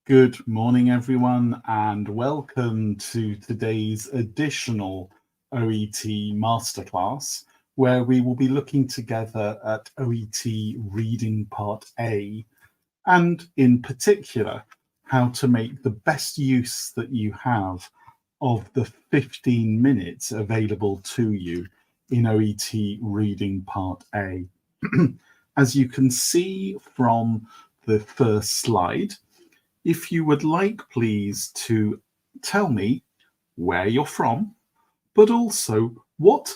Good morning, everyone, and welcome to today's additional OET masterclass, where we will be looking together at OET Reading Part A, and in particular, how to make the best use that you have of the 15 minutes available to you in OET Reading Part A. As you can see from the first slide, if you would like, please, to tell me where you're from, but also what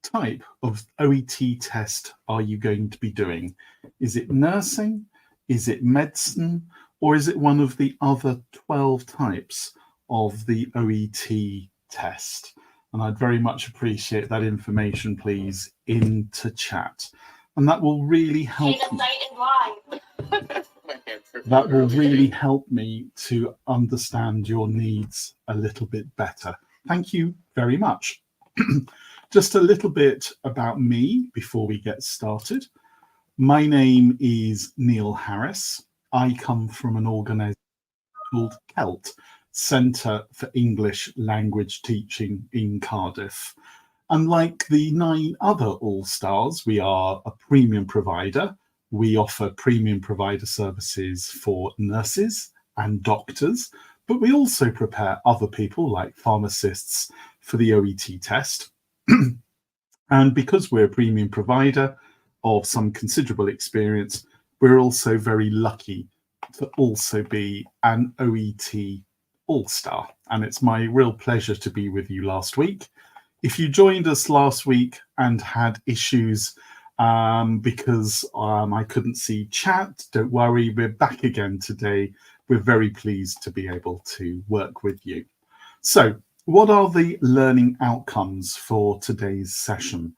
type of OET test are you going to be doing? Is it nursing? Is it medicine? Or is it one of the other 12 types of the OET test? And I'd very much appreciate that information, please, into chat. And that will really help me. That will really help me to understand your needs a little bit better. Thank you very much. Just a little bit about me before we get started. My name is Neil Harris. I come from an organisation called CELT, Centre for English Language Teaching in Cardiff. Unlike the 9 other All-Stars, we are a premium provider. We offer premium provider services for nurses and doctors, but we also prepare other people like pharmacists for the OET test. And because we're a premium provider of some considerable experience, we're also very lucky to also be an OET All-Star. And it's my real pleasure to be with you last week. If you joined us last week and had issues because I couldn't see chat, don't worry, we're back again today. We're very pleased to be able to work with you. So what are the learning outcomes for today's session?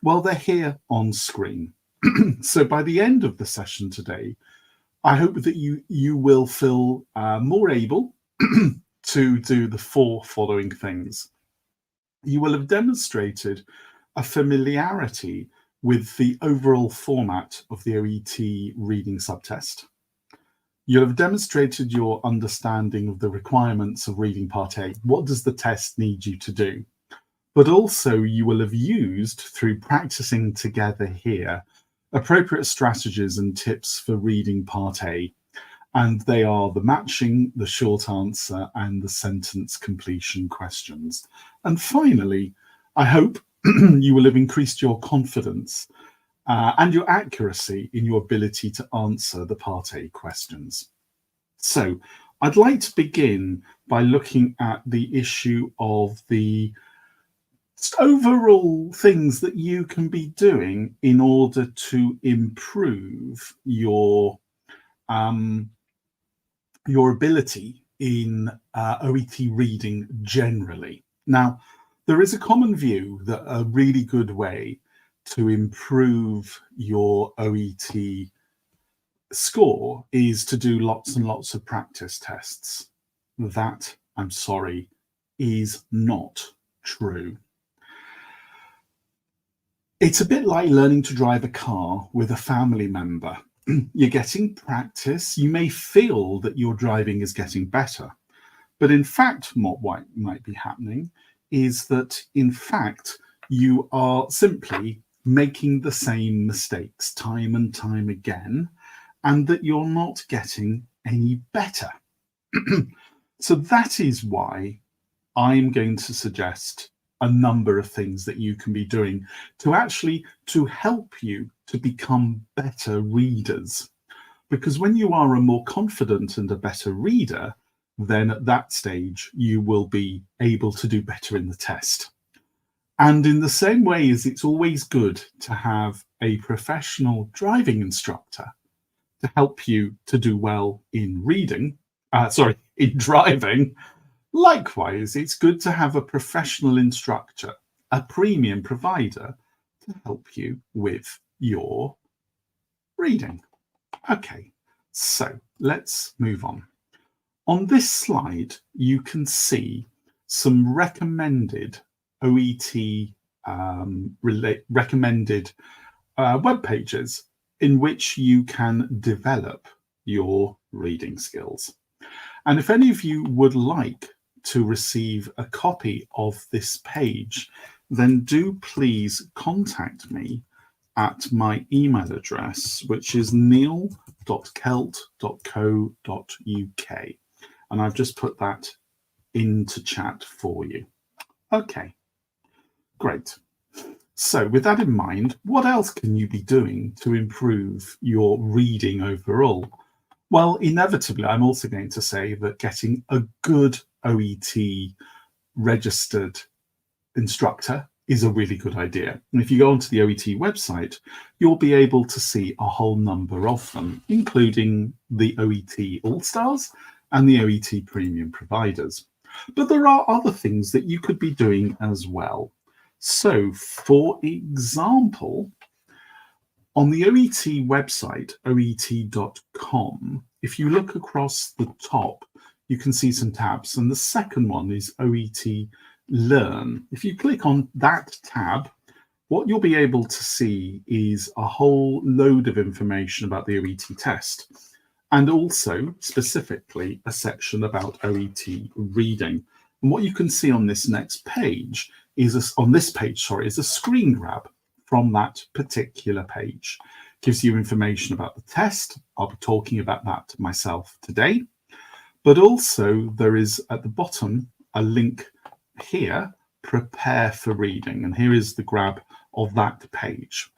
Well, they're here on screen. So by the end of the session today, I hope that you will feel more able to do the 4 following things. You will have demonstrated a familiarity with the overall format of the OET reading subtest. You'll have demonstrated your understanding of the requirements of reading part A. What does the test need you to do? But also you will have used, through practicing together here, appropriate strategies and tips for reading part A. And they are the matching, the short answer, and the sentence completion questions. And finally, I hope you will have increased your confidence and your accuracy in your ability to answer the Part A questions. So I'd like to begin by looking at the issue of the overall things that you can be doing in order to improve your ability in OET reading generally. Now, there is a common view that a really good way to improve your OET score is to do lots and lots of practice tests. That, I'm sorry, is not true. It's a bit like learning to drive a car with a family member. You're getting practice. You may feel that your driving is getting better, but in fact, what might be happening is that, in fact, you are simply making the same mistakes time and time again, and that you're not getting any better. So that is why I'm going to suggest a number of things that you can be doing to help you to become better readers. Because when you are a more confident and a better reader, then at that stage, you will be able to do better in the test. And in the same way as it's always good to have a professional driving instructor to help you to do well in in driving, likewise, it's good to have a professional instructor, a premium provider, to help you with your reading. Okay, so let's move on. On this slide, you can see some recommended OET recommended web pages in which you can develop your reading skills. And if any of you would like to receive a copy of this page, then do please contact me at my email address, which is neil.celt.co.uk. And I've just put that into chat for you. Okay, great. So with that in mind, what else can you be doing to improve your reading overall? Well, inevitably, I'm also going to say that getting a good OET registered instructor is a really good idea. And if you go onto the OET website, you'll be able to see a whole number of them, including the OET All-Stars and the OET Premium providers. But there are other things that you could be doing as well. So, for example, on the OET website, oet.com, if you look across the top, you can see some tabs. And the second one is OET Learn. If you click on that tab, what you'll be able to see is a whole load of information about the OET test, and also specifically a section about OET reading. And what you can see on this next page is a screen grab from that particular page. Gives you information about the test. I'll be talking about that myself today. But also there is at the bottom a link here, Prepare for Reading. And here is the grab of that page,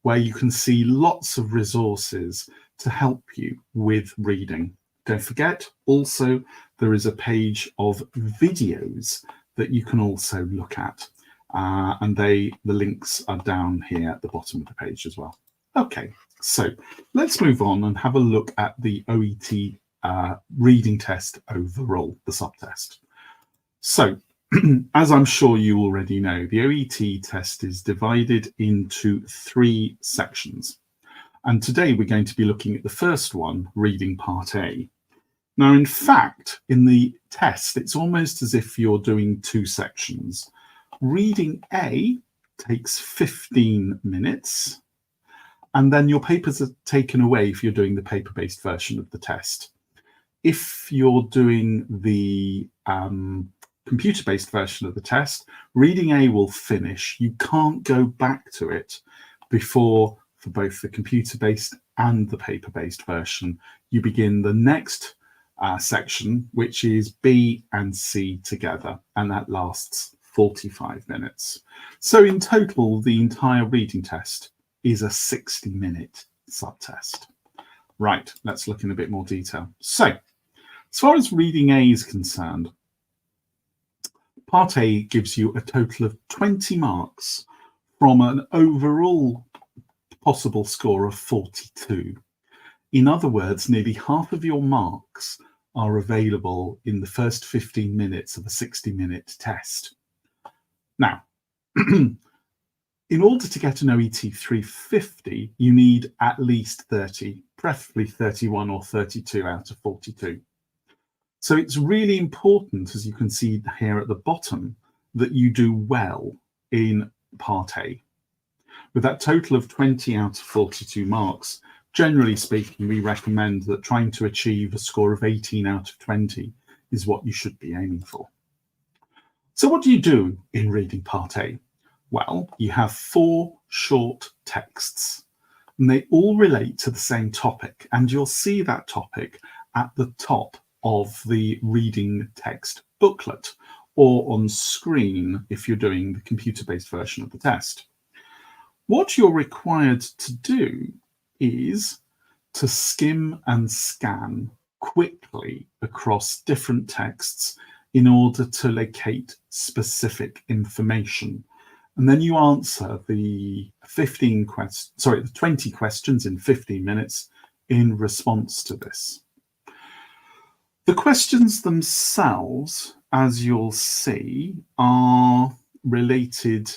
where you can see lots of resources to help you with reading. Don't forget, also, there is a page of videos that you can also look at. And the links are down here at the bottom of the page as well. Okay, so let's move on and have a look at the OET reading test overall, the subtest. So, as I'm sure you already know, the OET test is divided into 3 sections. And today we're going to be looking at the first one, reading part A. Now, in fact, in the test, it's almost as if you're doing 2 sections. Reading A takes 15 minutes, and then your papers are taken away if you're doing the paper-based version of the test. If you're doing the computer-based version of the test, reading A will finish. You can't go back to it before, for both the computer-based and the paper-based version, you begin the next section, which is B and C together, and that lasts 45 minutes. So in total, the entire reading test is a 60-minute subtest. Right, let's look in a bit more detail. So, as far as reading A is concerned, Part A gives you a total of 20 marks from an overall possible score of 42. In other words, nearly half of your marks are available in the first 15 minutes of a 60-minute test. Now, in order to get an OET 350, you need at least 30, preferably 31 or 32 out of 42. So it's really important, as you can see here at the bottom, that you do well in Part A. With that total of 20 out of 42 marks, generally speaking, we recommend that trying to achieve a score of 18 out of 20 is what you should be aiming for. So what do you do in reading Part A? Well, you have 4 short texts, and they all relate to the same topic, and you'll see that topic at the top of the reading text booklet or on screen if you're doing the computer-based version of the test. What you're required to do is to skim and scan quickly across different texts in order to locate specific information. And then you answer the 20 questions in 15 minutes in response to this. The questions themselves, as you'll see, are related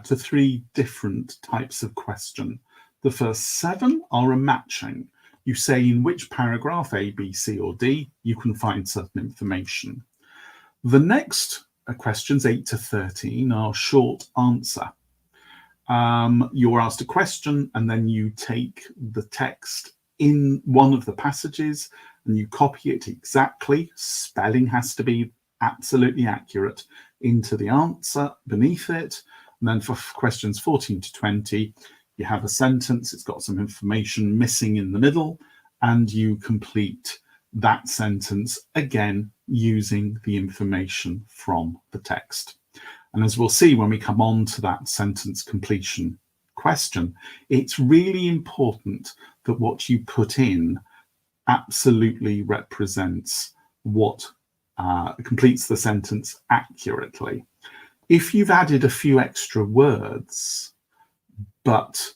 to 3 different types of question. The first 7 are a matching. You say in which paragraph, A, B, C, or D, you can find certain information. The next questions, 8 to 13, are short answer. You're asked a question and then you take the text in one of the passages and you copy it exactly. Spelling has to be absolutely accurate into the answer beneath it. And then for questions 14 to 20, you have a sentence. It's got some information missing in the middle, and you complete that sentence again using the information from the text. And as we'll see when we come on to that sentence completion question, it's really important that what you put in absolutely represents what completes the sentence accurately. If you've added a few extra words, but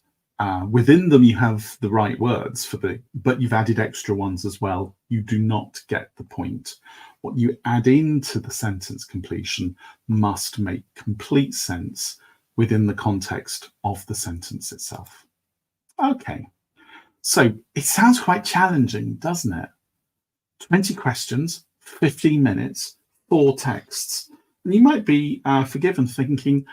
within them you have the right words but you've added extra ones as well, you do not get the point. What you add into the sentence completion must make complete sense within the context of the sentence itself. Okay, so it sounds quite challenging, doesn't it? 20 questions, 15 minutes, 4 texts. And you might be forgiven thinking,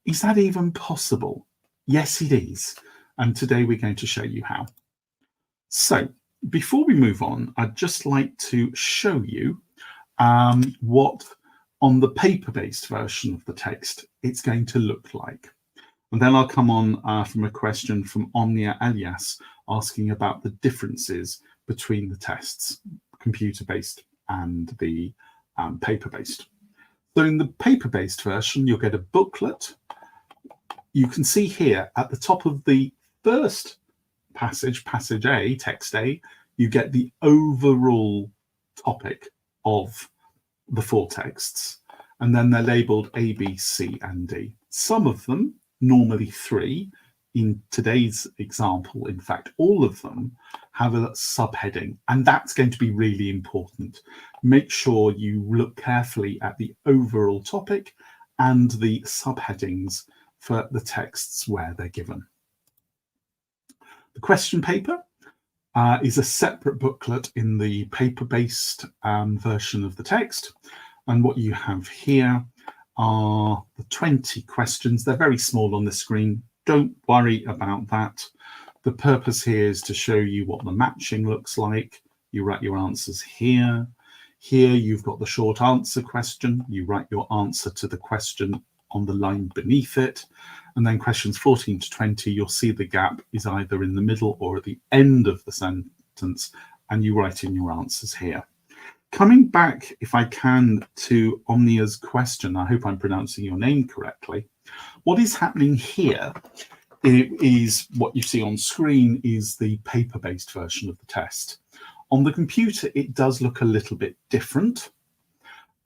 is that even possible? Yes, it is. And today we're going to show you how. So before we move on, I'd just like to show you what on the paper-based version of the text it's going to look like. And then I'll come on from a question from Omnia Elias asking about the differences between the tests, computer-based and the paper-based. So in the paper-based version, you'll get a booklet. You can see here at the top of the first passage, passage A, text A, you get the overall topic of the 4 texts, and then they're labeled A, B, C, and D. Some of them, normally 3, in today's example, in fact, all of them have a subheading, and that's going to be really important. Make sure you look carefully at the overall topic and the subheadings for the texts where they're given. The question paper is a separate booklet in the paper-based version of the text. And what you have here are the 20 questions. They're very small on the screen. Don't worry about that. The purpose here is to show you what the matching looks like. You write your answers here. Here you've got the short answer question. You write your answer to the question on the line beneath it. And then questions 14 to 20, you'll see the gap is either in the middle or at the end of the sentence, and you write in your answers here. Coming back, if I can, to Omnia's question, I hope I'm pronouncing your name correctly. What is happening here is what you see on screen is the paper-based version of the test. On the computer, it does look a little bit different.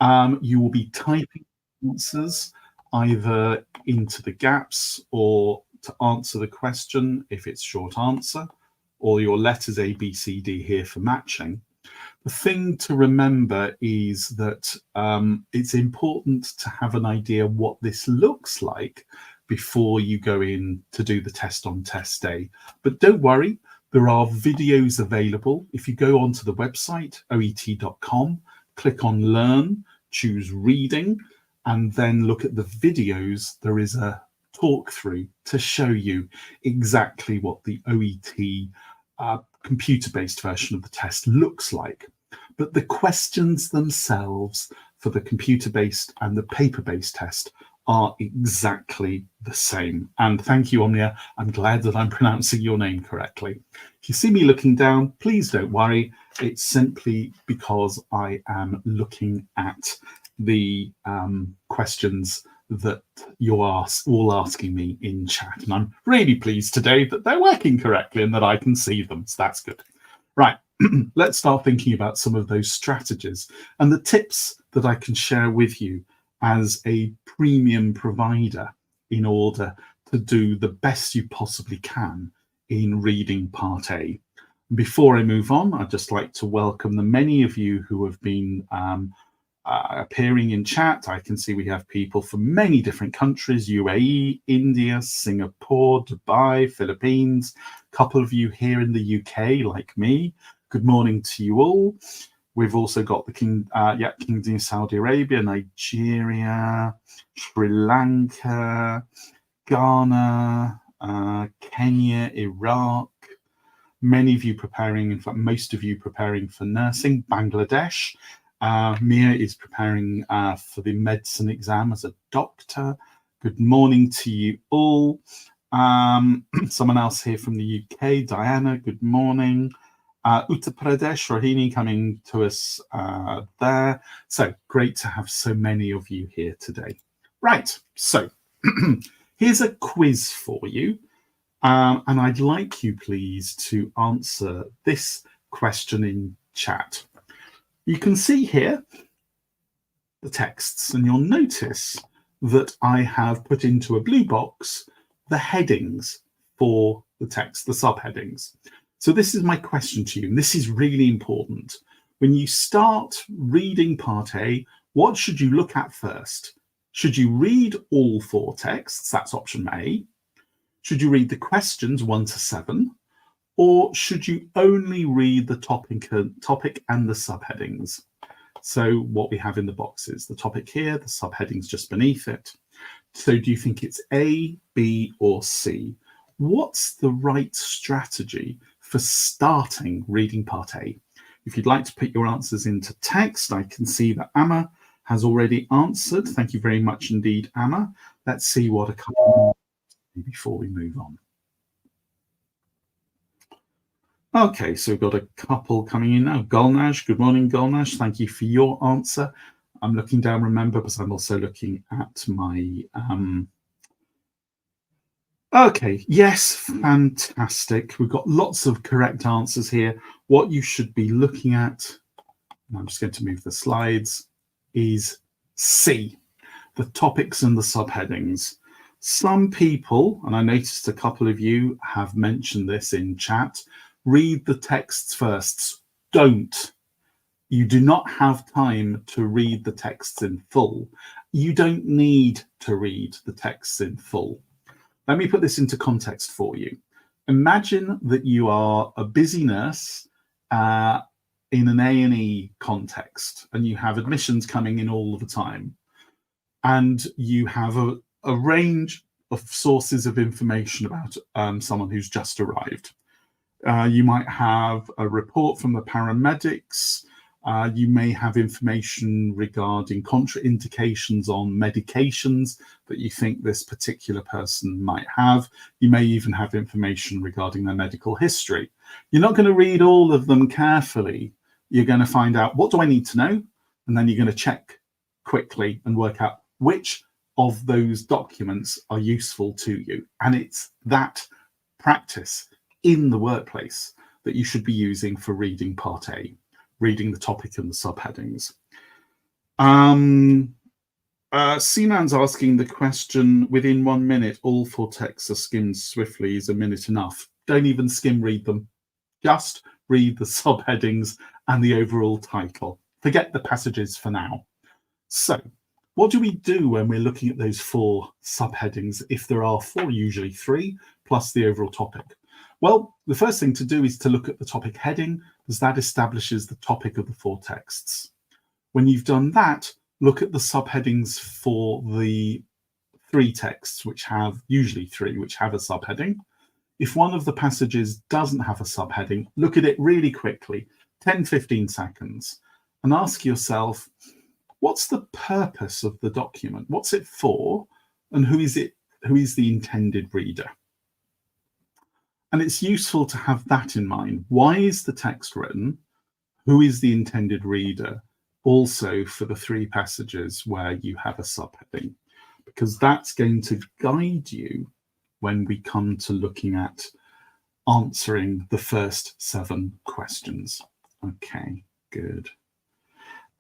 You will be typing answers either into the gaps or to answer the question if it's short answer, or your letters A, B, C, D here for matching. The thing to remember is that it's important to have an idea what this looks like before you go in to do the test on test day. But don't worry, there are videos available. If you go onto the website, OET.com, click on Learn, choose Reading, and then look at the videos, there is a talk through to show you exactly what the OET computer-based version of the test looks like. But the questions themselves for the computer-based and the paper-based test are exactly the same. And thank you, Omnia. I'm glad that I'm pronouncing your name correctly. If you see me looking down, please don't worry. It's simply because I am looking at the questions that you're all asking me in chat. And I'm really pleased today that they're working correctly and that I can see them. So that's good. Right, let's start thinking about some of those strategies and the tips that I can share with you as a premium provider in order to do the best you possibly can in reading Part A. Before I move on, I'd just like to welcome the many of you who have been appearing in chat. I can see we have people from many different countries: UAE, India, Singapore, Dubai, Philippines, a couple of you here in the UK like me. Good morning to you all. We've also got the Kingdom of Saudi Arabia, Nigeria, Sri Lanka, Ghana, Kenya, Iraq, Many of you preparing, in fact, most of you preparing for nursing, Bangladesh. Mia is preparing for the medicine exam as a doctor. Good morning to you all. Someone else here from the UK, Diana, good morning. Uttar Pradesh, Rohini coming to us there. So great to have so many of you here today. Right, so here's a quiz for you. And I'd like you, please, to answer this question in chat. You can see here the texts, and you'll notice that I have put into a blue box the headings for the text, the subheadings. So this is my question to you, and this is really important. When you start reading Part A, what should you look at first? Should you read all 4 texts? That's option A. Should you read the questions 1 to 7? Or should you only read the topic and the subheadings? So what we have in the boxes, the topic here, the subheadings just beneath it. So do you think it's A, B, or C? What's the right strategy for starting reading Part A? If you'd like to put your answers into text, I can see that Amma has already answered. Thank you very much indeed, Amma. Let's see what a couple more before we move on. Okay, so we've got a couple coming in now. Gulnaj, good morning, Gulnaj. Thank you for your answer. I'm looking down, remember, because I'm also looking at my... Okay, yes, fantastic. We've got lots of correct answers here. What you should be looking at, and I'm just going to move the slides, is C, the topics and the subheadings. Some people, and I noticed a couple of you have mentioned this in chat, read the texts first. Don't. You do not have time to read the texts in full. You don't need to read the texts in full. Let me put this into context for you. Imagine that you are a busy nurse in an A&E context, and you have admissions coming in all the time. And you have a range of sources of information about someone who's just arrived. You might have a report from the paramedics. You may have information regarding contraindications on medications that you think this particular person might have. You may even have information regarding their medical history. You're not going to read all of them carefully. You're going to find out, what do I need to know? And then you're going to check quickly and work out which of those documents are useful to you. And it's that practice in the workplace that you should be using for reading Part A, reading the topic and the subheadings. Sinan's asking the question, within 1 minute, all 4 texts are skimmed swiftly. Is a minute enough? Don't even skim read them. Just read the subheadings and the overall title. Forget the passages for now. So what do we do when we're looking at those 4 subheadings? If there are 4, usually 3, plus the overall topic. Well, the first thing to do is to look at the topic heading, because that establishes the topic of the 4 texts. When you've done that, look at the subheadings for the 3 texts, which have, usually 3, which have a subheading. If one of the passages doesn't have a subheading, look at it really quickly, 10-15 seconds, and ask yourself, what's the purpose of the document? What's it for? And who is the intended reader? And it's useful to have that in mind. Why is the text written? Who is the intended reader? Also for the 3 passages where you have a subheading, because that's going to guide you when we come to looking at answering the first 7 questions. Okay, good.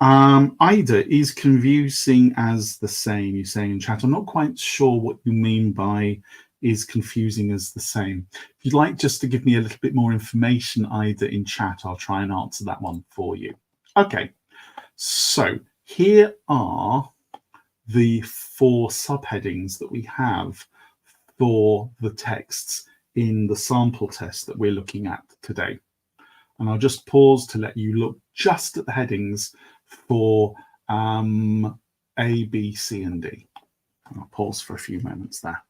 Ida, is confusing as the same, you say in chat. I'm not quite sure what you mean by is confusing as the same. If you'd like just to give me a little bit more information, Ida, in chat, I'll try and answer that one for you. Okay, so here are the 4 subheadings that we have for the texts in the sample test that we're looking at today. And I'll just pause to let you look just at the headings for A, B, C, and D. And I'll pause for a few moments there.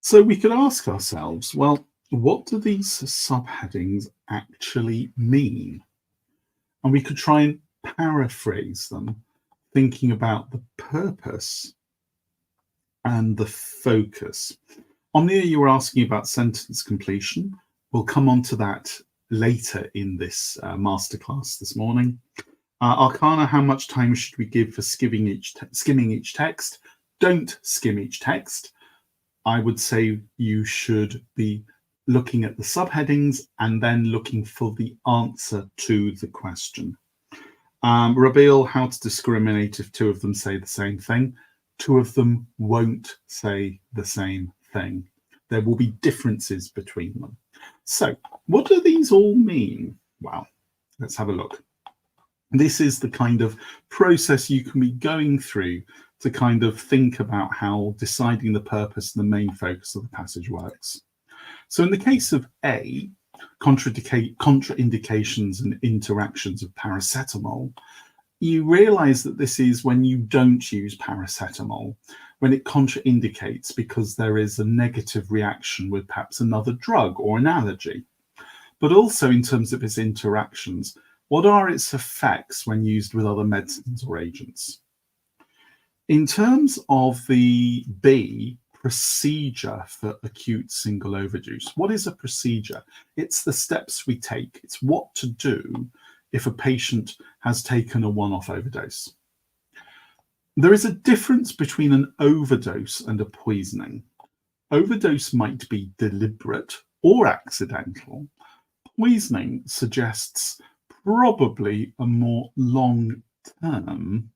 So we could ask ourselves, well, what do these subheadings actually mean? And we could try and paraphrase them, thinking about the purpose and the focus. Omnia, you were asking about sentence completion. We'll come on to that later in this masterclass this morning. Arcana, how much time should we give for skimming each text? Don't skim each text. I would say you should be looking at the subheadings and then looking for the answer to the question. Reveal how to discriminate if two of them say the same thing. Two of them won't say the same thing. There will be differences between them. So what do these all mean? Well, let's have a look. This is the kind of process you can be going through to kind of think about how deciding the purpose and the main focus of the passage works. So in the case of A, contraindications and interactions of paracetamol, you realize that this is when you don't use paracetamol, when it contraindicates because there is a negative reaction with perhaps another drug or an allergy. But also in terms of its interactions, what are its effects when used with other medicines or agents? In terms of the B, procedure for acute single overdose, what is a procedure? It's the steps we take. It's what to do if a patient has taken a one-off overdose. There is a difference between an overdose and a poisoning. Overdose might be deliberate or accidental. Poisoning suggests probably a more long-term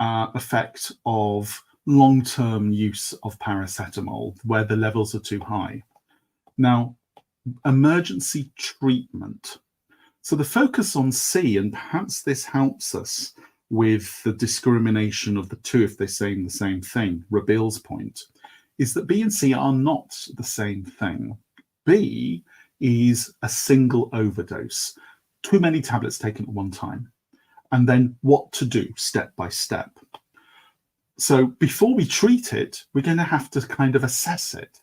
effect of long-term use of paracetamol where the levels are too high. Now, emergency treatment. So the focus on C, and perhaps this helps us with the discrimination of the two if they're saying the same thing, Rabil's point, is that B and C are not the same thing. B is a single overdose, too many tablets taken at one time, and then what to do step by step. So before we treat it, we're going to have to kind of assess it.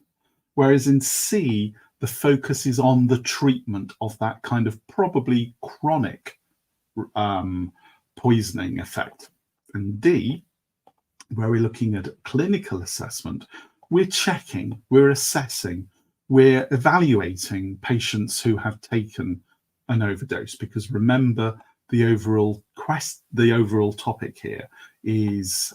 Whereas in C, the focus is on the treatment of that kind of probably chronic poisoning effect. And D, where we're looking at clinical assessment, we're checking, we're assessing, we're evaluating patients who have taken an overdose, because remember, the overall topic here is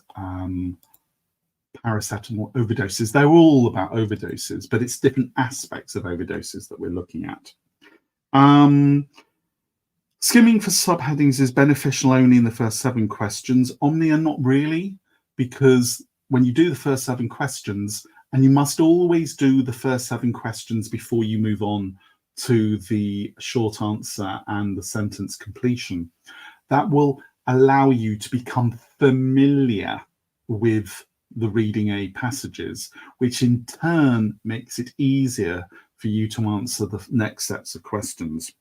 paracetamol overdoses. They're all about overdoses, but it's different aspects of overdoses that we're looking at. Skimming for subheadings is beneficial only in the first 7 questions. Omnia, not really, because when you do the first 7 questions, and you must always do the first 7 questions before you move on to the short answer and the sentence completion, that will allow you to become familiar with the reading aid passages, which in turn makes it easier for you to answer the next sets of questions.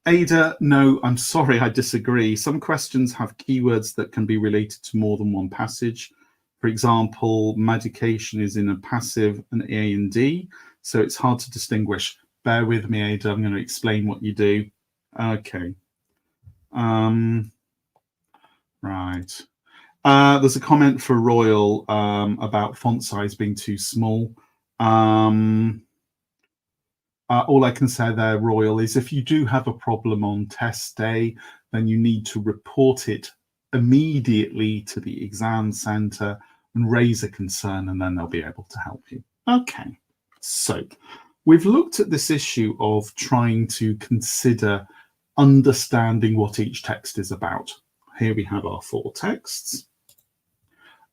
Ada, no, I'm sorry, I disagree. Some questions have keywords that can be related to more than one passage. For example, medication is in a passive and A and D, so it's hard to distinguish. Bear with me, Ada, I'm going to explain what you do. Okay. Right. There's a comment for Royal about font size being too small. All I can say there, Royal, is if you do have a problem on test day, then you need to report it immediately to the exam centre and raise a concern, and then they'll be able to help you. Okay, so we've looked at this issue of trying to consider understanding what each text is about. Here we have our 4 texts.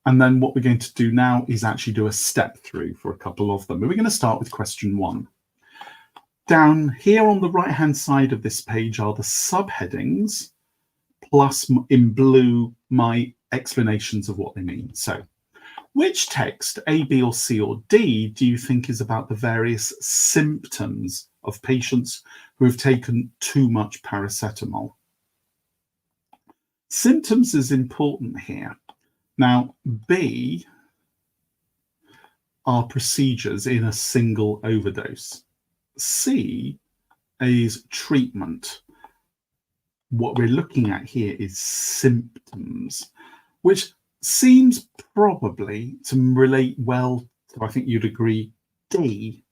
And then what we're going to do now is actually do a step through for a couple of them. And we're going to start with question 1. Down here on the right-hand side of this page are the subheadings, plus in blue, my explanations of what they mean. So which text, A, B, or C, or D, do you think is about the various symptoms of patients who have taken too much paracetamol? Symptoms is important here. Now, B are procedures in a single overdose. C is treatment. What we're looking at here is symptoms, which seems probably to relate well to, I think you'd agree, D,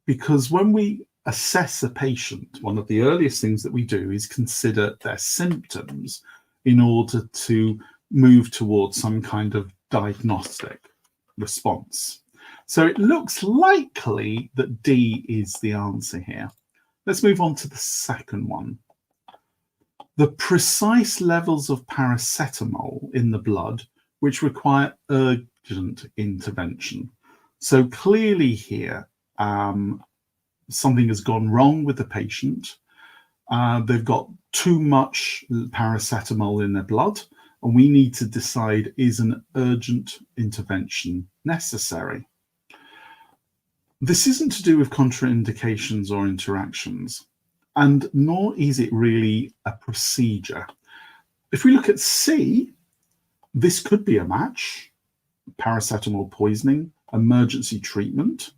because when we assess a patient, one of the earliest things that we do is consider their symptoms in order to move towards some kind of diagnostic response. So it looks likely that D is the answer here. Let's move on to the second one. The precise levels of paracetamol in the blood which require urgent intervention. So clearly here, something has gone wrong with the patient. They've got too much paracetamol in their blood, and we need to decide, is an urgent intervention necessary? This isn't to do with contraindications or interactions, and nor is it really a procedure. If we look at C, this could be a match: paracetamol poisoning, emergency treatment.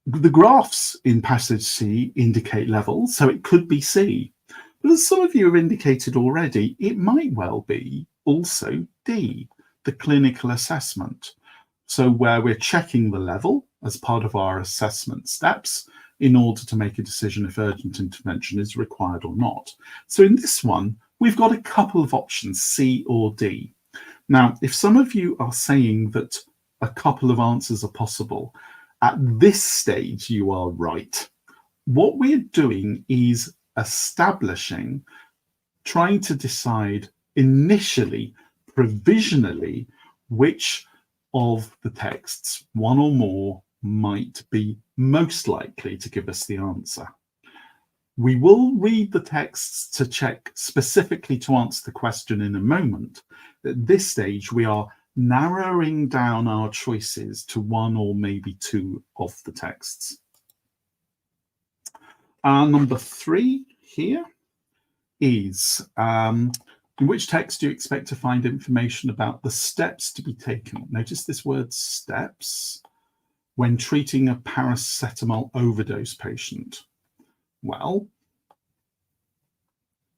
The graphs in passage C indicate levels, so it could be C. But as some of you have indicated already, it might well be also D, the clinical assessment. So where we're checking the level as part of our assessment steps in order to make a decision if urgent intervention is required or not. So in this one, we've got a couple of options, C or D. Now, if some of you are saying that a couple of answers are possible, at this stage, you are right. What we're doing is establishing, trying to decide initially, provisionally, which of the texts, one or more, might be most likely to give us the answer. We will read the texts to check specifically to answer the question in a moment. At this stage, we are narrowing down our choices to one or maybe two of the texts. Number 3 here is, in which text do you expect to find information about the steps to be taken? Notice this word steps when treating a paracetamol overdose patient. Well,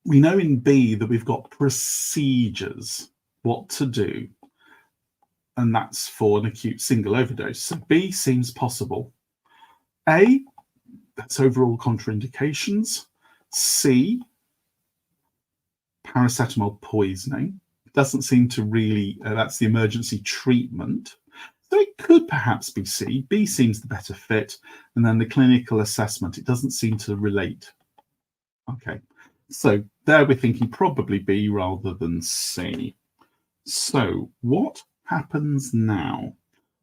we know in B that we've got procedures, what to do, and that's for an acute single overdose. So B seems possible. A, that's overall contraindications. C, paracetamol poisoning. Doesn't seem to really, that's the emergency treatment. So it could perhaps be C. B seems the better fit. And then the clinical assessment, it doesn't seem to relate. Okay, so there we're thinking probably B rather than C. So what happens now?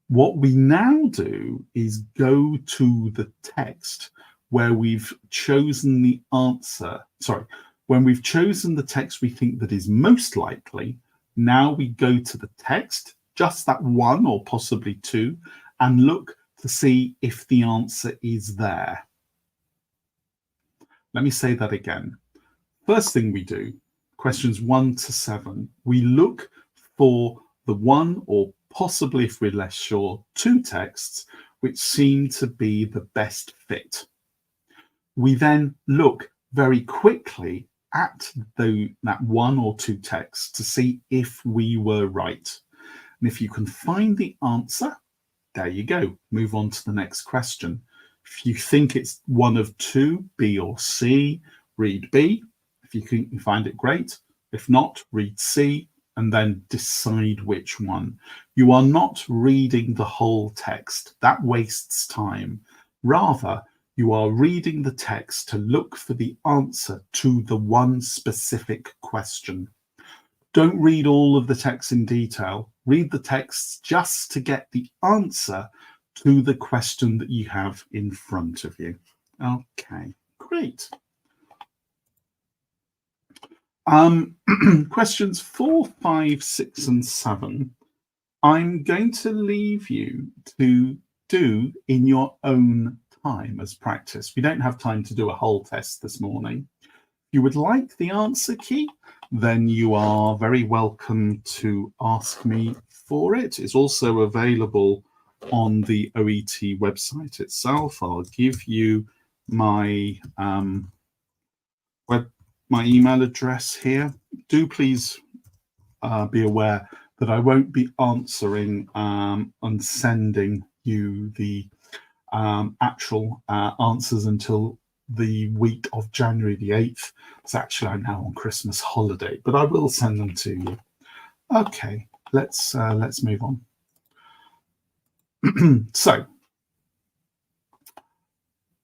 What we now do is go to the text where we've chosen the answer. Sorry, when we've chosen the text we think that is most likely, now we go to the text, just that one or possibly two, and look to see if the answer is there. Let me say that again. First thing we do, questions 1 to 7, we look for the one or possibly, if we're less sure, two texts which seem to be the best fit. We then look very quickly at that one or two texts to see if we were right. And if you can find the answer, there you go. Move on to the next question. If you think it's one of two, B or C, read B. If you can find it, great. If not, read C and then decide which one. You are not reading the whole text. That wastes time. Rather, you are reading the text to look for the answer to the one specific question. Don't read all of the text in detail. Read the texts just to get the answer to the question that you have in front of you. Okay, great. Questions 4, 5, 6, and 7, I'm going to leave you to do in your own time as practice. We don't have time to do a whole test this morning. If you would like the answer key, then you are very welcome to ask me for it. It's also available on the OET website itself. I'll give you my my email address here. Do please be aware that I won't be answering and sending you the actual answers until the week of January the 8th. It's actually, I'm now on Christmas holiday, but I will send them to you. Okay, let's move on. So,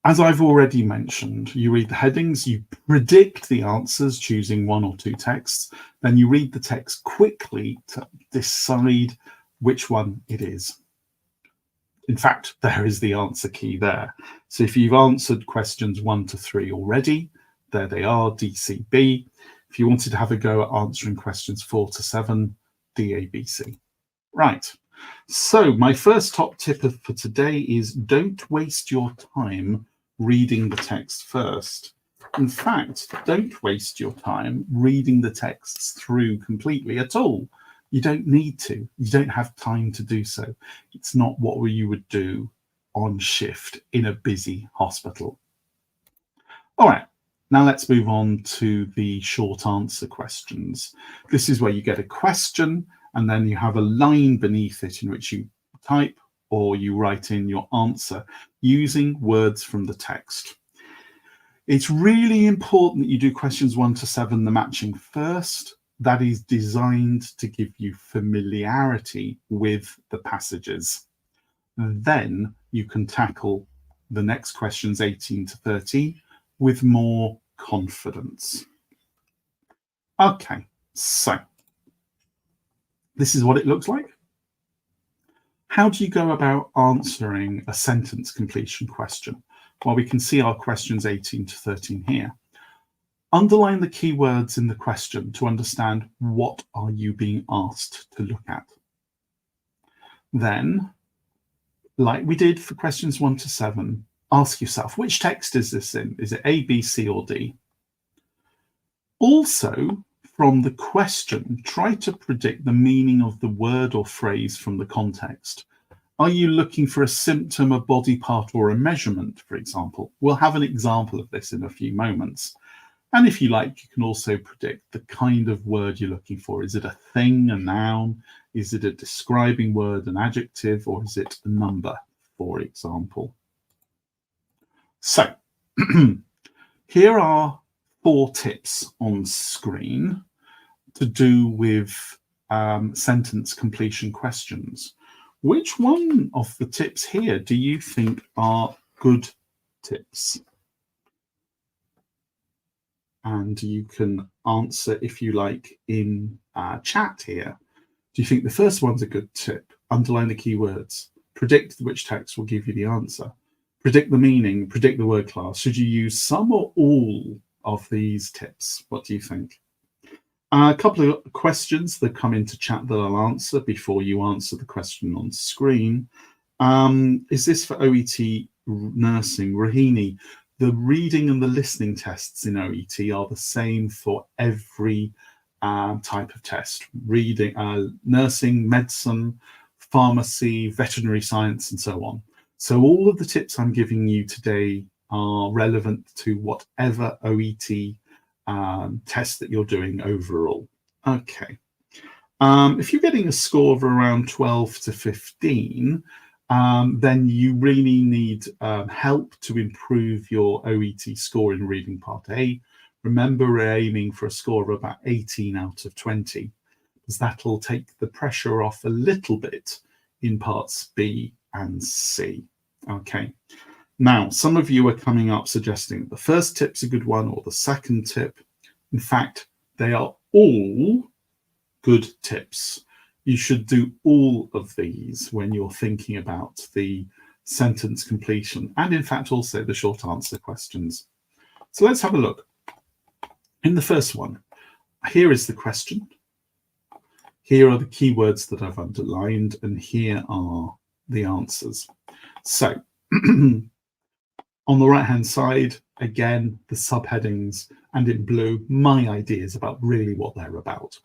as I've already mentioned, you read the headings, you predict the answers choosing one or two texts, then you read the text quickly to decide which one it is. In fact, there is the answer key there. So if you've answered questions 1 to 3 already, there they are, DCB. If you wanted to have a go at answering questions 4 to 7, DABC. Right. So my first top tip for today is don't waste your time reading the text first. In fact, don't waste your time reading the texts through completely at all. You don't need to. You don't have time to do so. It's not what you would do on shift in a busy hospital. All right, now let's move on to the short answer questions. This is where you get a question and then you have a line beneath it in which you type or you write in your answer using words from the text. It's really important that you do questions 1 to 7, the matching first. That is designed to give you familiarity with the passages. Then you can tackle the next questions 18 to 30 with more confidence. Okay, so this is what it looks like. How do you go about answering a sentence completion question? Well, we can see our questions 18 to 13 here. Underline the keywords in the question to understand what are you being asked to look at. Then, like we did for questions 1 to 7, ask yourself, which text is this in? Is it A, B, C, or D? Also, from the question, try to predict the meaning of the word or phrase from the context. Are you looking for a symptom, a body part, or a measurement, for example? We'll have an example of this in a few moments. And if you like, you can also predict the kind of word you're looking for. Is it a thing, a noun? Is it a describing word, an adjective, or is it a number, for example? So here are 4 tips on screen to do with sentence completion questions. Which one of the tips here do you think are good tips? And you can answer, if you like, in chat here. Do you think the first one's a good tip? Underline the keywords. Predict which text will give you the answer. Predict the meaning. Predict the word class. Should you use some or all of these tips? What do you think? A couple of questions that come into chat that I'll answer before you answer the question on screen. Is this for OET nursing? Rahini, the reading and the listening tests in OET are the same for every type of test. Reading, nursing, medicine, pharmacy, veterinary science, and so on. So all of the tips I'm giving you today are relevant to whatever OET test that you're doing overall. Okay. If you're getting a score of around 12 to 15, then you really need help to improve your OET score in reading part A. Remember, we're aiming for a score of about 18 out of 20, because that'll take the pressure off a little bit in parts B and C. Okay. Now, some of you are coming up suggesting the first tip's a good one or the second tip. In fact, they are all good tips. You should do all of these when you're thinking about the sentence completion and, in fact, also the short answer questions. So let's have a look. In the first one, here is the question. Here are the keywords that I've underlined, and here are the answers. So on the right-hand side, again, the subheadings, and in blue, my ideas about really what they're about.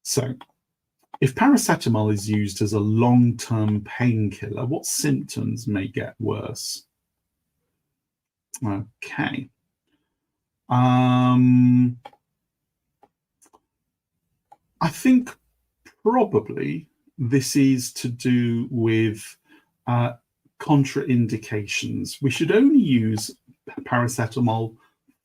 So If paracetamol is used as a long-term painkiller, what symptoms may get worse? Okay. I think probably this is to do with contraindications. We should only use paracetamol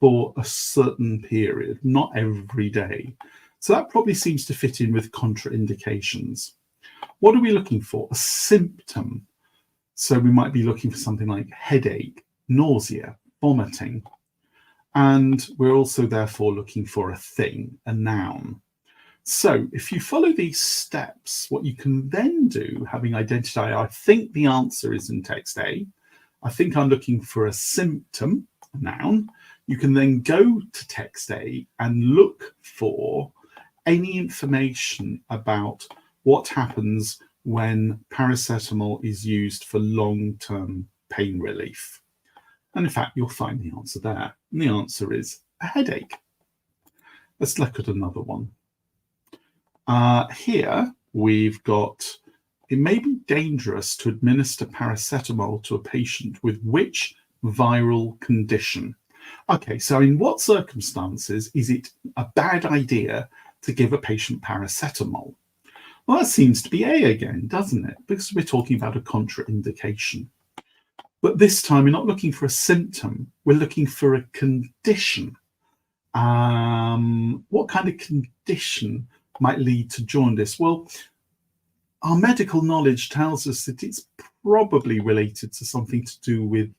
for a certain period, not every day. So that probably seems to fit in with contraindications. What are we looking for? A symptom. So we might be looking for something like headache, nausea, vomiting. And we're also therefore looking for a thing, a noun. So if you follow these steps, what you can then do, having identified, I think the answer is in text A, I think I'm looking for a symptom, a noun, you can then go to text A and look for any information about what happens when paracetamol is used for long-term pain relief. And in fact, you'll find the answer there. And the answer is a headache. Let's look at another one. Here we've got, it may be dangerous to administer paracetamol to a patient with which viral condition? Okay, so in what circumstances is it a bad idea to give a patient paracetamol? Well, that seems to be A again, doesn't it? Because we're talking about a contraindication. But this time we're not looking for a symptom, we're looking for a condition. What kind of condition might lead to jaundice? Well, our medical knowledge tells us that it's probably related to something to do with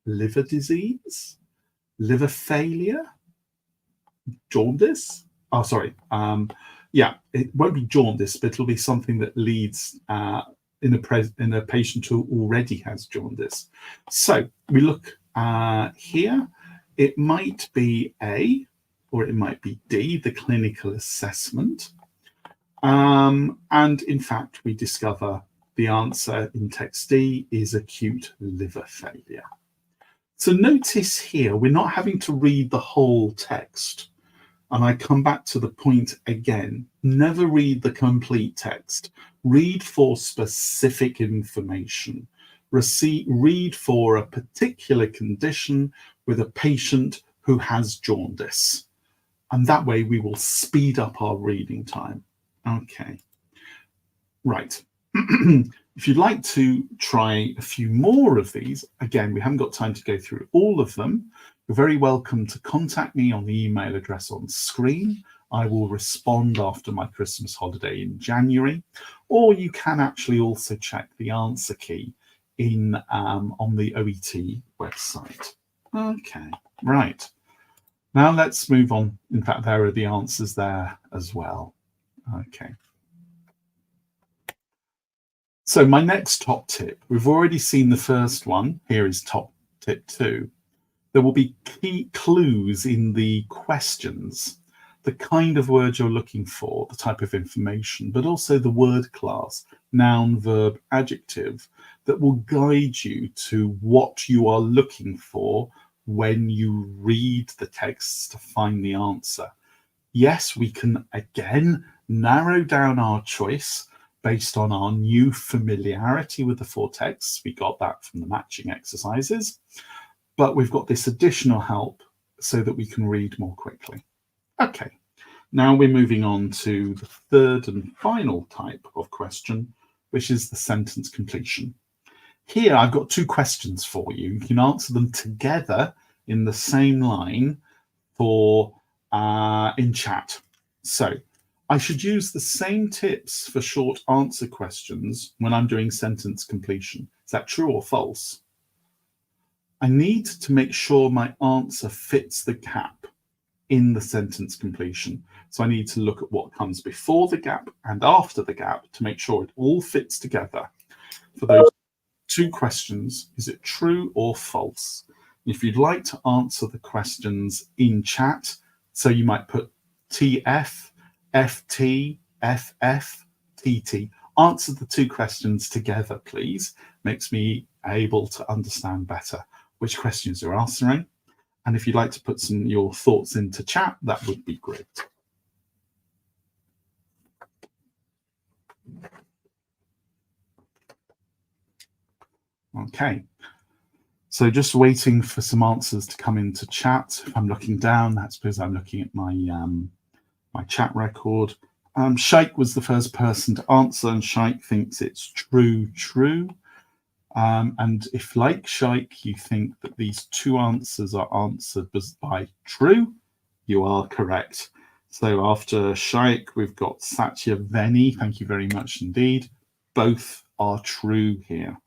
liver disease, liver failure, jaundice. Oh, sorry. Yeah, it won't be jaundice, but it'll be something that leads in a patient who already has jaundice. So we look here. It might be A, or it might be D, the clinical assessment. And in fact, we discover the answer in text D is acute liver failure. So notice here, we're not having to read the whole text. And I come back to the point again, never read the complete text. Read for specific information. Read for a particular condition with a patient who has jaundice. And that way we will speed up our reading time. Okay, right. If you'd like to try a few more of these, again, we haven't got time to go through all of them. You're very welcome to contact me on the email address on screen. I will respond after my Christmas holiday in January, or you can actually also check the answer key in on the OET website. Okay, right. Now let's move on. In fact, there are the answers there as well. Okay. So my next top tip, we've already seen the first one. Here is top tip 2. There will be key clues in the questions, the kind of word you're looking for, the type of information, but also the word class, noun, verb, adjective, that will guide you to what you are looking for when you read the texts to find the answer. Yes, we can again narrow down our choice based on our new familiarity with the 4 texts. We got that from the matching exercises, but we've got this additional help so that we can read more quickly. Okay, now we're moving on to the third and final type of question, which is the sentence completion. Here I've got 2 questions for you. You can answer them together in the same line for in chat. So I should use the same tips for short answer questions when I'm doing sentence completion. Is that true or false? I need to make sure my answer fits the gap in the sentence completion. So I need to look at what comes before the gap and after the gap to make sure it all fits together. For those 2 questions, is it true or false? If you'd like to answer the questions in chat, so you might put TF, FT, FF, TT. Answer the 2 questions together, please. Makes me able to understand better which questions you're answering. And if you'd like to put your thoughts into chat, that would be great. Okay, so just waiting for some answers to come into chat. If I'm looking down, that's because I'm looking at my my chat record. Shaikh was the first person to answer, and Shaikh thinks it's true. And if, like Shaikh, you think that these two answers are answered by true, you are correct. So after Shaikh, we've got Satya Veni. Thank you very much indeed. Both are true here.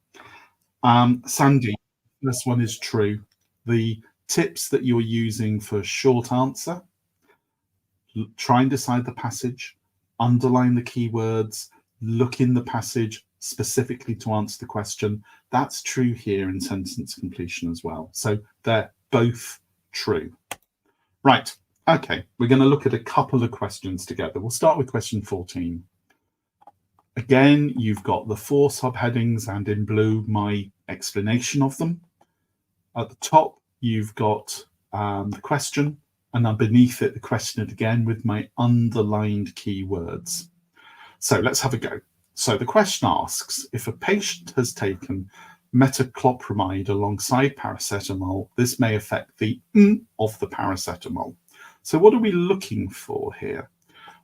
Sandy, this one is true. The tips that you're using for short answer, try and decide the passage, underline the keywords, look in the passage specifically to answer the question. That's true here in sentence completion as well. So they're both true. Right. Okay. We're going to look at a couple of questions together. We'll start with question 14. Again, you've got the 4 subheadings and in blue, my explanation of them. At the top, you've got the question, and underneath it, the question again with my underlined keywords. So let's have a go. So the question asks, if a patient has taken metoclopramide alongside paracetamol, this may affect the of the paracetamol. So what are we looking for here?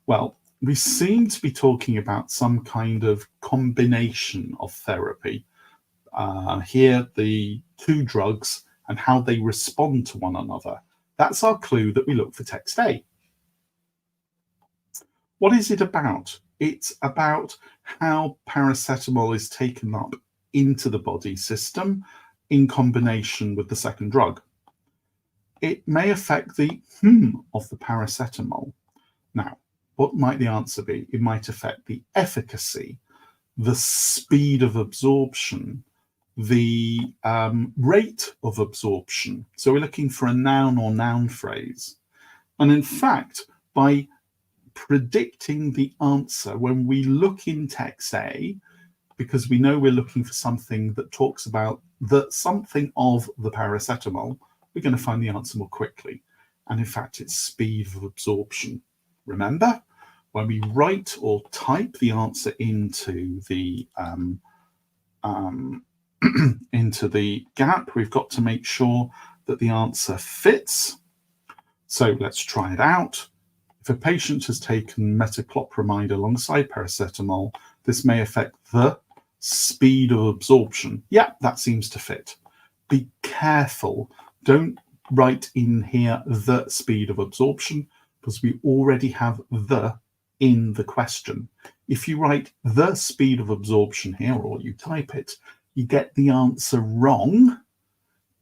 Well, we seem to be talking about some kind of combination of therapy. Here, the 2 drugs and how they respond to one another. That's our clue that we look for text A. What is it about? It's about how paracetamol is taken up into the body system in combination with the second drug. It may affect the of the paracetamol. Now, what might the answer be? It might affect the efficacy, the speed of absorption, the rate of absorption. So we're looking for a noun or noun phrase. And in fact, by predicting the answer, when we look in text A, because we know we're looking for something that talks about the something of the paracetamol, we're going to find the answer more quickly. And in fact, it's speed of absorption. Remember, when we write or type the answer into the into the gap, we've got to make sure that the answer fits. So let's try it out. If a patient has taken metoclopramide alongside paracetamol, this may affect the speed of absorption. Yeah, that seems to fit. Be careful. Don't write in here the speed of absorption, because we already have the in the question. If you write the speed of absorption here, or you type it, you get the answer wrong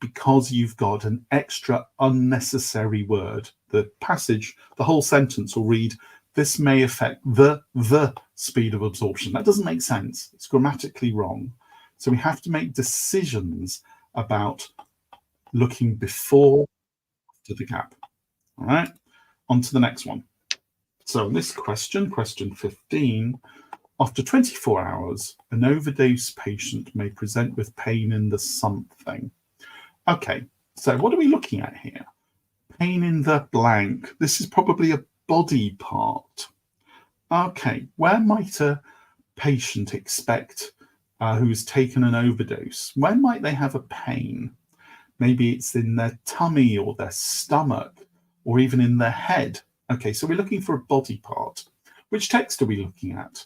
because you've got an extra unnecessary word. The passage, the whole sentence will read, this may affect the speed of absorption. That doesn't make sense. It's grammatically wrong. So we have to make decisions about looking before to the gap. All right, on to the next one. So in this question, question 15, after 24 hours, an overdose patient may present with pain in the something. Okay, so what are we looking at here? Pain in the blank. This is probably a body part. Okay, where might a patient expect who's taken an overdose? Where might they have a pain? Maybe it's in their tummy or their stomach or even in their head. Okay, so we're looking for a body part. Which text are we looking at?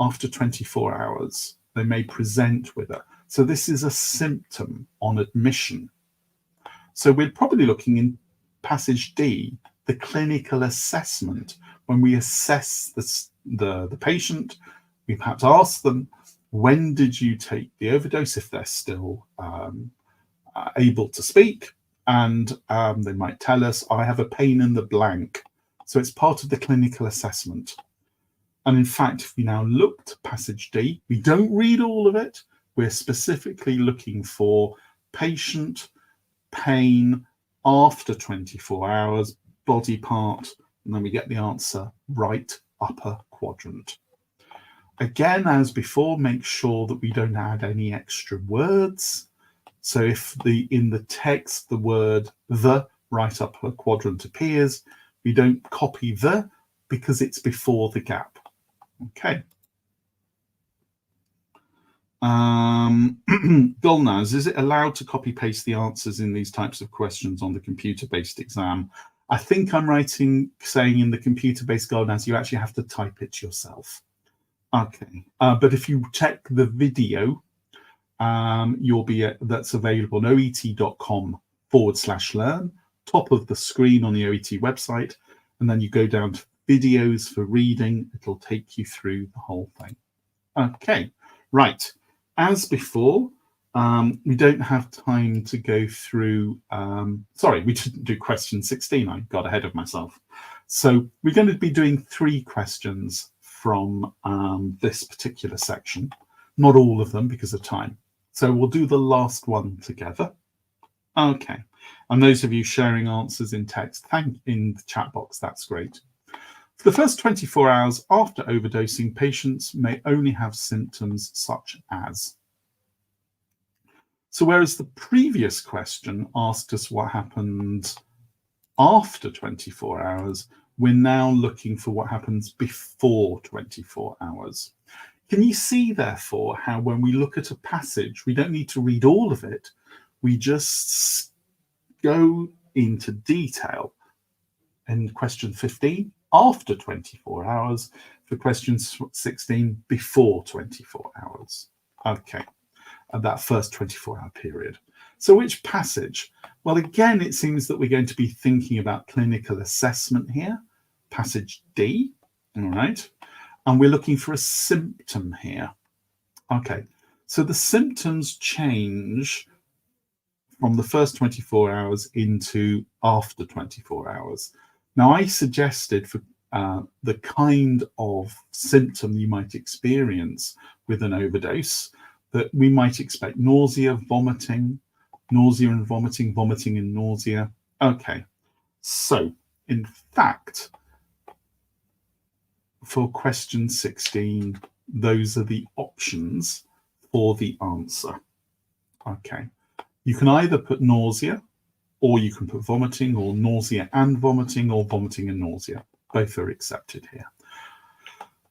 After 24 hours, they may present with it. So this is a symptom on admission. So we're probably looking in passage D, the clinical assessment. When we assess the patient, we perhaps ask them, when did you take the overdose, if they're still able to speak? And they might tell us, I have a pain in the blank. So it's part of the clinical assessment. And in fact, if we now look to passage D, we don't read all of it. We're specifically looking for patient, pain, after 24 hours, body part, and then we get the answer right upper quadrant. Again, as before, make sure that we don't add any extra words. So if in the text the word the right upper quadrant appears, we don't copy the because it's before the gap. Okay. Gulnaz, is it allowed to copy paste the answers in these types of questions on the computer-based exam? I think I'm right in saying in the computer-based Gulnaz, you actually have to type it yourself. Okay, but if you check the video, you'll be that's available on oet.com/learn, top of the screen on the OET website, and then you go down to videos for reading. It'll take you through the whole thing. Okay, right. As before, we don't have time to go through, sorry, we didn't do question 16. I got ahead of myself. So we're going to be doing 3 questions from this particular section, not all of them because of time. So we'll do the last one together. Okay, and those of you sharing answers in text, in the chat box, that's great. For the first 24 hours after overdosing, patients may only have symptoms such as. So whereas the previous question asked us what happened after 24 hours, we're now looking for what happens before 24 hours. Can you see, therefore, how when we look at a passage, we don't need to read all of it. We just go into detail. In question 15, after 24 hours, for question 16, before 24 hours. Okay, and that first 24-hour period. So which passage? Well, again, it seems that we're going to be thinking about clinical assessment here, passage D, all right? And we're looking for a symptom here. Okay, so the symptoms change from the first 24 hours into after 24 hours. Now, I suggested for the kind of symptom you might experience with an overdose, that we might expect nausea, vomiting, nausea and vomiting, vomiting and nausea. Okay, so in fact, for question 16, those are the options for the answer. Okay, you can either put nausea, or you can put vomiting, or nausea and vomiting, or vomiting and nausea. Both are accepted here.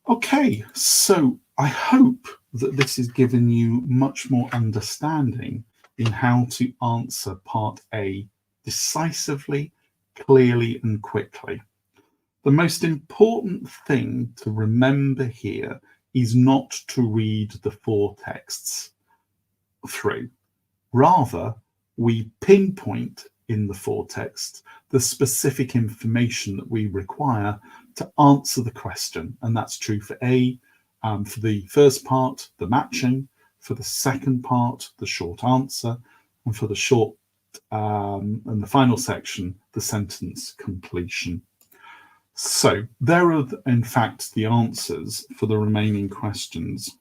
Okay, so I hope that this has given you much more understanding in how to answer part A decisively, clearly, and quickly. The most important thing to remember here is not to read the 4 texts through. Rather, we pinpoint in the 4 texts the specific information that we require to answer the question. And that's true for A, for the first part, the matching, for the second part, the short answer, and for the short and the final section, the sentence completion. So there are, in fact, the answers for the remaining questions.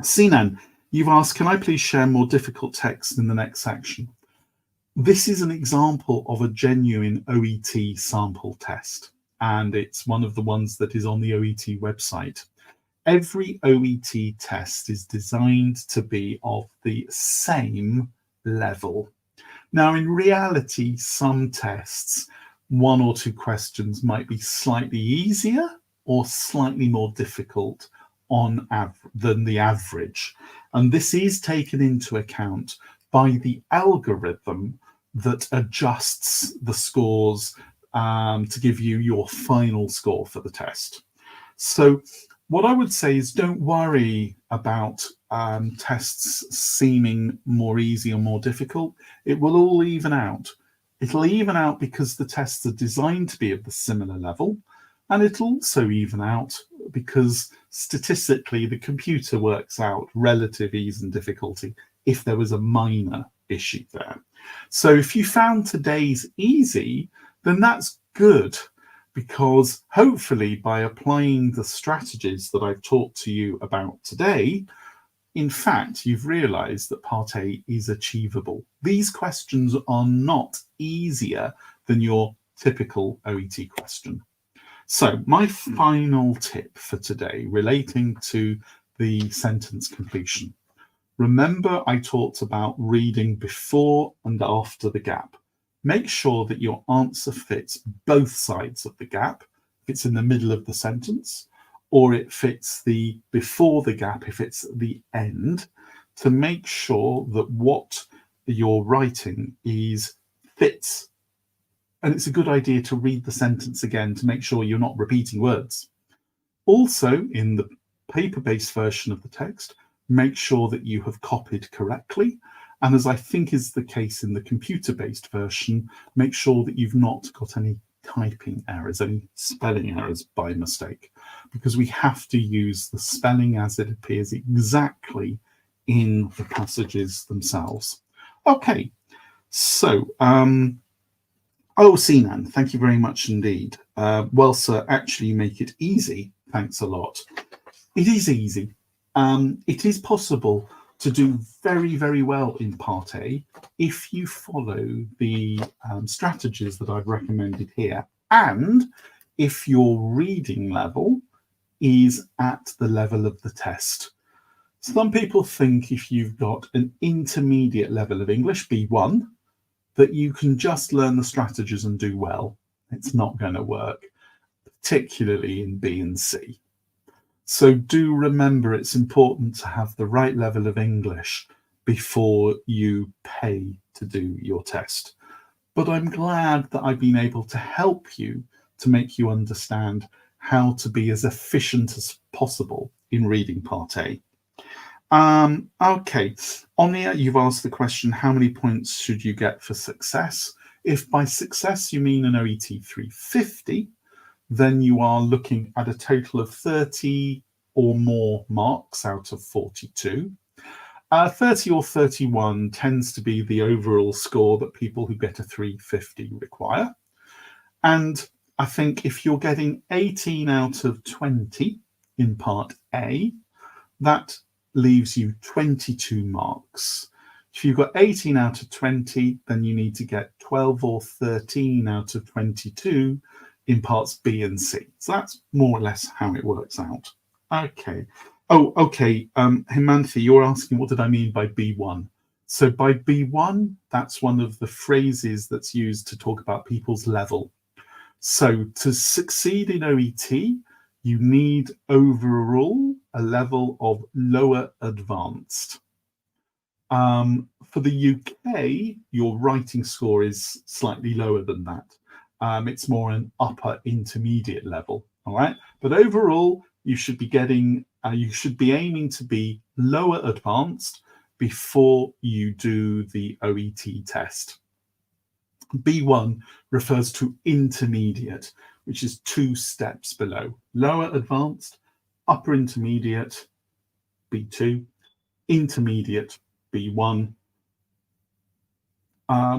Sinan, you've asked, can I please share more difficult text in the next section? This is an example of a genuine OET sample test, and it's one of the ones that is on the OET website. Every OET test is designed to be of the same level. Now, in reality, some tests, 1 or 2 questions might be slightly easier or slightly more difficult than the average. And this is taken into account by the algorithm that adjusts the scores to give you your final score for the test. So what I would say is don't worry about tests seeming more easy or more difficult. It will all even out. It'll even out because the tests are designed to be of the similar level, and it'll also even out because statistically the computer works out relative ease and difficulty if there was a minor issue there. So if you found today's easy, then that's good, because hopefully by applying the strategies that I've talked to you about today, in fact, you've realized that part A is achievable. These questions are not easier than your typical OET question. So my final tip for today relating to the sentence completion. Remember, I talked about reading before and after the gap. Make sure that your answer fits both sides of the gap. If it's in the middle of the sentence, or if it's the before the gap, if it's the end, to make sure that what you're writing fits. And it's a good idea to read the sentence again to make sure you're not repeating words. Also, in the paper-based version of the text, make sure that you have copied correctly. And as I think is the case in the computer-based version, make sure that you've not got any typing errors, any spelling errors by mistake, because we have to use the spelling as it appears exactly in the passages themselves. Okay, so, oh, Sinan, thank you very much indeed. Well, sir, actually make it easy. Thanks a lot. It is easy. It is possible to do very, very well in Part A if you follow the strategies that I've recommended here, and if your reading level is at the level of the test. Some people think if you've got an intermediate level of English, B1, that you can just learn the strategies and do well. It's not going to work, particularly in B and C. So do remember it's important to have the right level of English before you pay to do your test. But I'm glad that I've been able to help you to make you understand how to be as efficient as possible in reading Part A. Okay, Onia, you've asked the question, how many points should you get for success? If by success you mean an OET 350, then you are looking at a total of 30 or more marks out of 42. 30 or 31 tends to be the overall score that people who get a 350 require. And I think if you're getting 18 out of 20 in Part A, that leaves you 22 marks. If you've got 18 out of 20, then you need to get 12 or 13 out of 22 in parts B and C. So that's more or less how it works out. Okay. Oh, okay. Himanthi, you're asking what did I mean by B1? So by B1, that's one of the phrases that's used to talk about people's level. So to succeed in OET, you need overall a level of lower advanced. For the UK, your writing score is slightly lower than that. It's more an upper intermediate level, all right? But overall, you should be getting, you should be aiming to be lower advanced before you do the OET test. B1 refers to intermediate, which is 2 steps below. Lower advanced, upper intermediate, B2, intermediate, B1,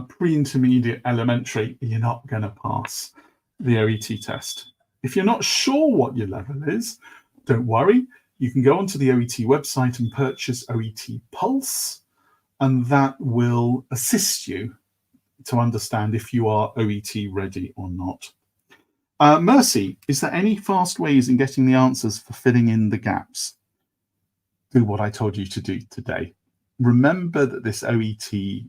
pre-intermediate elementary, you're not going to pass the OET test. If you're not sure what your level is, don't worry. You can go onto the OET website and purchase OET Pulse, and that will assist you to understand if you are OET ready or not. Mercy, is there any fast ways in getting the answers for filling in the gaps? Do what I told you to do today. Remember that this OET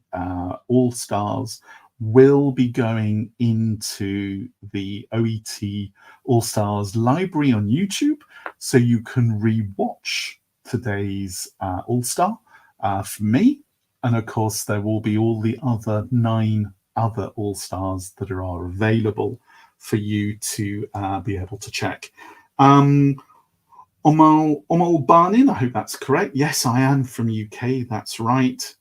All-Stars will be going into the OET All-Stars library on YouTube, so you can re-watch today's All-Star for me. And of course, there will be all the other 9 other All-Stars that are available for you to be able to check. Omal Barnin, I hope that's correct. Yes, I am from UK, that's right.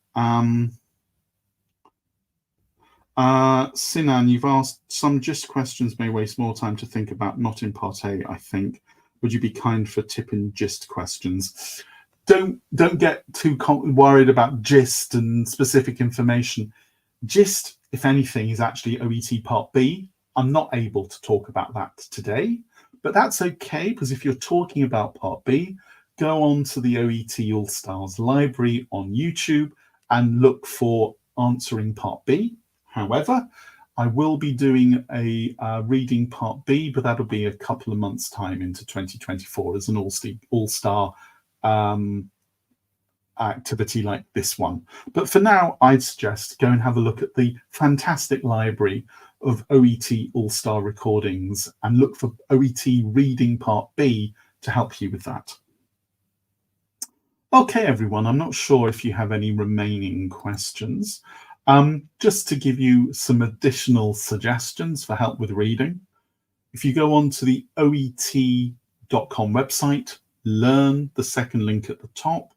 Sinan, you've asked some gist questions may waste more time to think about, not in Part A, I think. Would you be kind for tipping gist questions? Don't get too worried about gist and specific information. Gist, if anything, is actually OET Part B. I'm not able to talk about that today, but that's okay, because if you're talking about Part B, go on to the OET All-Stars library on YouTube and look for Answering Part B. However, I will be doing a reading Part B, but that'll be a couple of months' time into 2024 as an all-star activity like this one. But for now, I'd suggest go and have a look at the fantastic library of OET All-Star recordings and look for OET Reading Part B to help you with that. Okay, everyone, I'm not sure if you have any remaining questions. Just to give you some additional suggestions for help with reading, if you go on to the OET.com website, learn the second link at the top,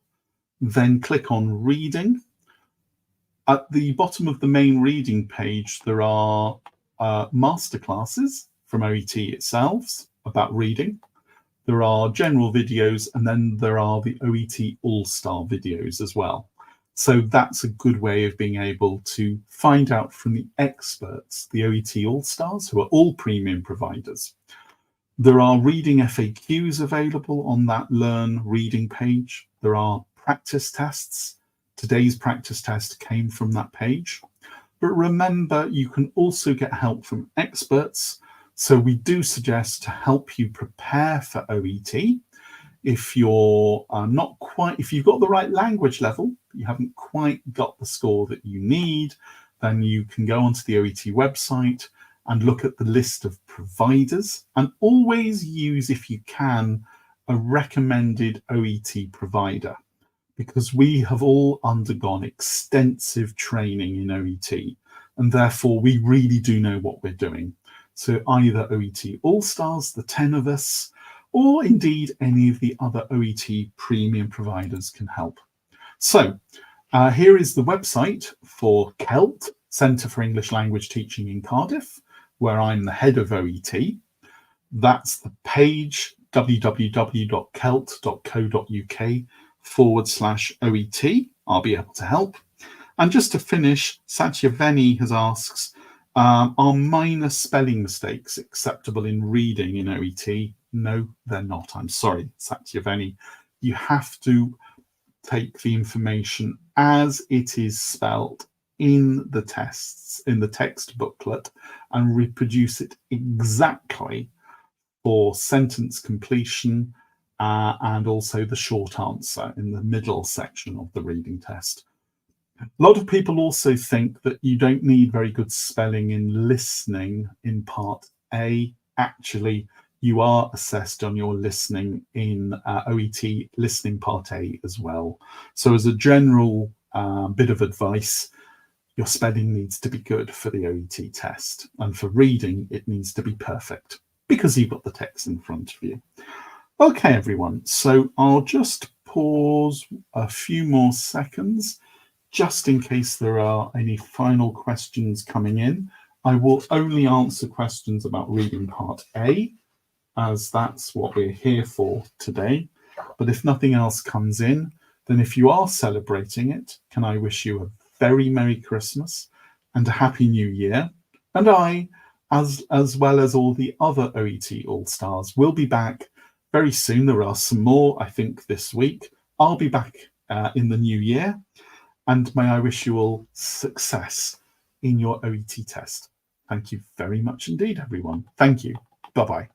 then click on reading. At the bottom of the main reading page, there are masterclasses from OET itself about reading. There are general videos, and then there are the OET All-Star videos as well. So that's a good way of being able to find out from the experts, the OET All-Stars, who are all premium providers. There are reading FAQs available on that Learn Reading page. There are practice tests. Today's practice test came from that page. But remember, you can also get help from experts. So we do suggest to help you prepare for OET. If you're if you've got the right language level, but you haven't quite got the score that you need, then you can go onto the OET website and look at the list of providers, and always use, if you can, a recommended OET provider, because we have all undergone extensive training in OET, and therefore we really do know what we're doing. So either OET All-Stars, the 10 of us, or indeed any of the other OET premium providers can help. So here is the website for CELT, Centre for English Language Teaching in Cardiff, where I'm the head of OET. That's the page, www.celt.co.uk/OET. I'll be able to help. And just to finish, Satyaveni has asked, are minor spelling mistakes acceptable in reading in OET? No, they're not. I'm sorry, Satyaveni. You have to take the information as it is spelt in the tests, in the text booklet, and reproduce it exactly for sentence completion and also the short answer in the middle section of the reading test. A lot of people also think that you don't need very good spelling in listening in part A. Actually, you are assessed on your listening in OET listening part A as well. So as a general bit of advice, your spelling needs to be good for the OET test, and for reading it needs to be perfect because you've got the text in front of you. Okay, everyone, so I'll just pause a few more seconds just in case there are any final questions coming in. I will only answer questions about reading part A, as that's what we're here for today. But if nothing else comes in, then if you are celebrating it, can I wish you a very Merry Christmas and a Happy New Year. And I, as well as all the other OET All-Stars, will be back very soon. There are some more, I think, this week. I'll be back in the new year. And may I wish you all success in your OET test. Thank you very much indeed, everyone. Thank you. Bye-bye.